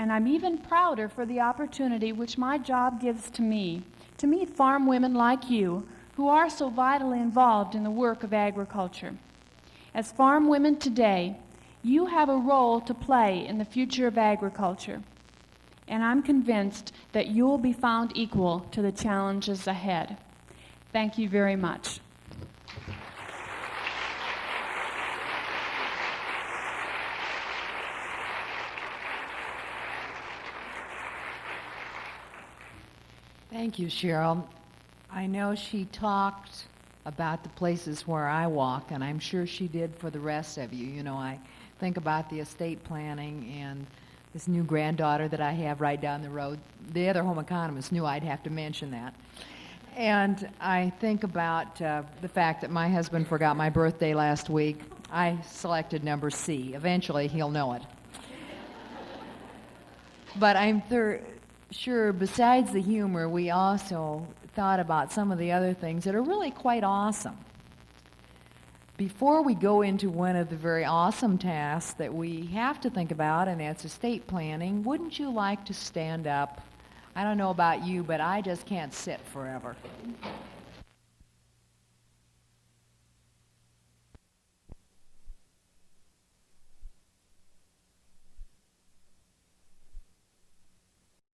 and I'm even prouder for the opportunity which my job gives to me to meet farm women like you who are so vitally involved in the work of agriculture. As farm women today, you have a role to play in the future of agriculture, and I'm convinced that you will be found equal to the challenges ahead. Thank you very much. Thank you, Cheryl. I know she talked about the places where I walk, and I'm sure she did for the rest of you. You know, I think about the estate planning and this new granddaughter that I have right down the road. The other home economist knew I'd have to mention that. And I think about the fact that my husband forgot my birthday last week. I selected number C. Eventually, he'll know it. But I'm sure besides the humor, we also thought about some of the other things that are really quite awesome. Before we go into one of the very awesome tasks that we have to think about, and that's estate planning, wouldn't you like to stand up? I don't know about you, but I just can't sit forever.